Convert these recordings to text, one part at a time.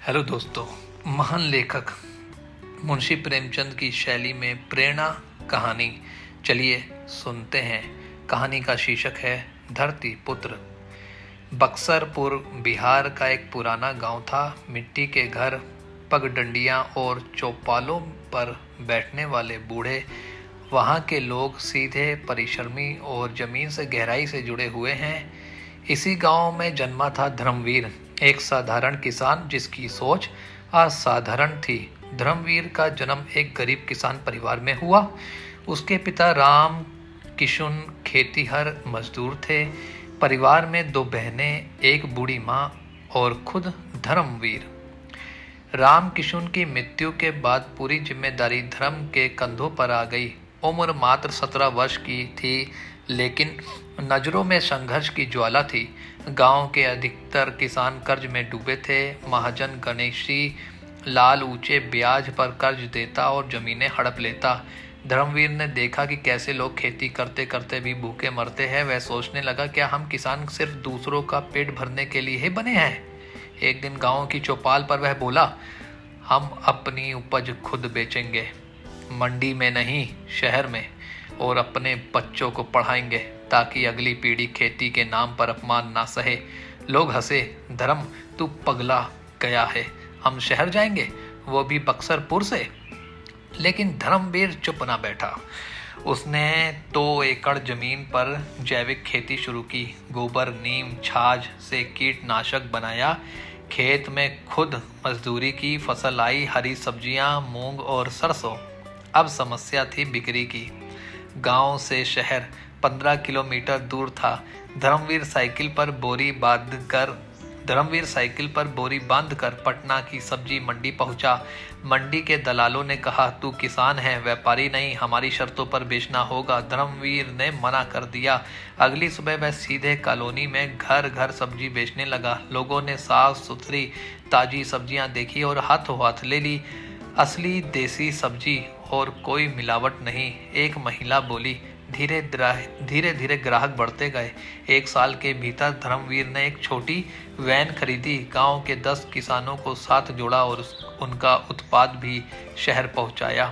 Hello दोस्तों। महान लेखक मुंशी प्रेमचंद की शैली में प्रेरणा कहानी चलिए सुनते हैं। कहानी का शीर्षक है धरती पुत्र। बक्सरपुर बिहार का एक पुराना गांव था। मिट्टी के घर, पगडंडियां और चौपालों पर बैठने वाले बूढ़े। वहां के लोग सीधे, परिश्रमी और जमीन से गहराई से जुड़े हुए हैं। इसी गांव में जन्मा था धर्मवीर, एक साधारण किसान जिसकी सोच असाधारण थी। धर्मवीर का जन्म एक गरीब किसान परिवार में हुआ। उसके पिता राम किशुन खेतीहर मजदूर थे। परिवार में 2 बहनें, एक बूढ़ी माँ और खुद धर्मवीर। राम किशुन की मृत्यु के बाद पूरी जिम्मेदारी धर्म के कंधों पर आ गई। उम्र मात्र 17 वर्ष की थी, लेकिन नजरों में संघर्ष की ज्वाला थी। गांव के अधिकतर किसान कर्ज में डूबे थे। महाजन गणेशी लाल ऊंचे ब्याज पर कर्ज देता और जमीनें हड़प लेता। धर्मवीर ने देखा कि कैसे लोग खेती करते करते भी भूखे मरते हैं। वह सोचने लगा, क्या हम किसान सिर्फ दूसरों का पेट भरने के लिए ही बने हैं? एक दिन गांव की चौपाल पर वह बोला, हम अपनी उपज खुद बेचेंगे, मंडी में नहीं शहर में, और अपने बच्चों को पढ़ाएंगे ताकि अगली पीढ़ी खेती के नाम पर अपमान ना सहे। लोग हंसे, धर्म तू पगला गया है, हम शहर जाएंगे, वो भी बक्सरपुर से। लेकिन धर्मवीर चुप ना बैठा। उसने 2 एकड़ जमीन पर जैविक खेती शुरू की। गोबर, नीम, छाछ से कीटनाशक बनाया। खेत में खुद मजदूरी की। फसल आई, हरी सब्जियां, मूंग और सरसों। अब समस्या थी बिक्री की। गांव से शहर 15 किलोमीटर दूर था। धर्मवीर साइकिल पर बोरी बांधकर पटना की सब्जी मंडी पहुंचा। मंडी के दलालों ने कहा, तू किसान है, व्यापारी नहीं, हमारी शर्तों पर बेचना होगा। धर्मवीर ने मना कर दिया। अगली सुबह वह सीधे कॉलोनी में घर घर सब्जी बेचने लगा। लोगों ने साफ सुथरी ताजी सब्जियां देखी और हाथों हाथ ले ली। असली देसी सब्जी और कोई मिलावट नहीं। एक महिला बोली। धीरे धीरे ग्राहक बढ़ते गए। 1 साल के भीतर धर्मवीर ने एक छोटी वैन खरीदी। गांव के 10 किसानों को साथ जोड़ा और उनका उत्पाद भी शहर पहुंचाया।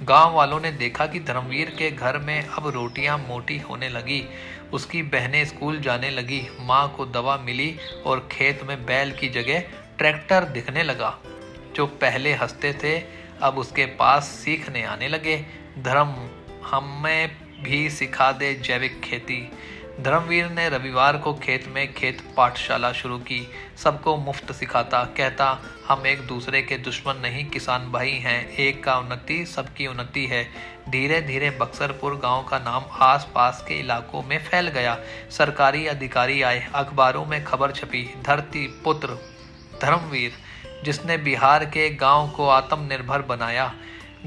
गांव वालों ने देखा कि धर्मवीर के घर में अब रोटियां मोटी होने लगी। उसकी बहनें स्कूल जाने लगी। माँ को दवा मिली और खेत में बैल की जगह ट्रैक्टर दिखने लगा। जो पहले हंसते थे अब उसके पास सीखने आने लगे। धर्म, हमें भी सिखा दे जैविक खेती। धर्मवीर ने रविवार को खेत में खेत पाठशाला शुरू की। सबको मुफ्त सिखाता, कहता, हम एक दूसरे के दुश्मन नहीं, किसान भाई हैं। एक का उन्नति सबकी उन्नति है। धीरे धीरे बक्सरपुर गांव का नाम आसपास के इलाकों में फैल गया। सरकारी अधिकारी आए, अखबारों में खबर छपी, धरती पुत्र धर्मवीर, जिसने बिहार के गांव को आत्मनिर्भर बनाया।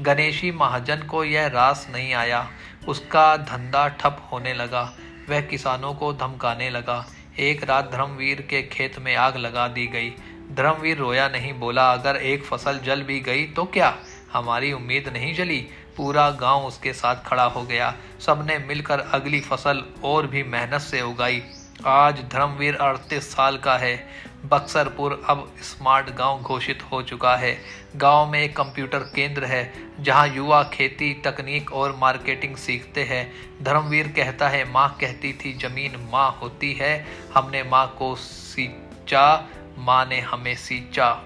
गणेशी महाजन को यह रास नहीं आया। उसका धंधा ठप होने लगा। वह किसानों को धमकाने लगा। एक रात धर्मवीर के खेत में आग लगा दी गई। धर्मवीर रोया नहीं, बोला, अगर एक फसल जल भी गई तो क्या, हमारी उम्मीद नहीं जली। पूरा गांव उसके साथ खड़ा हो गया। सबने मिलकर अगली फसल और भी मेहनत से उगाई। आज धर्मवीर 38 साल का है। बक्सरपुर अब स्मार्ट गांव घोषित हो चुका है। गांव में एक कंप्यूटर केंद्र है जहां युवा खेती, तकनीक और मार्केटिंग सीखते हैं। धर्मवीर कहता है, माँ कहती थी जमीन माँ होती है, हमने माँ को सींचा, माँ ने हमें सींचा।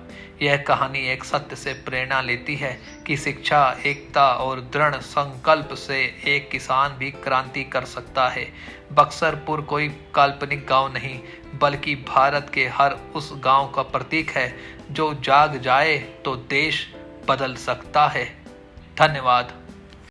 यह कहानी एक सत्य से प्रेरणा लेती है कि शिक्षा, एकता और दृढ़ संकल्प से एक किसान भी क्रांति कर सकता है। बक्सरपुर कोई काल्पनिक गांव नहीं, बल्कि भारत के हर उस गांव का प्रतीक है जो जाग जाए तो देश बदल सकता है। धन्यवाद।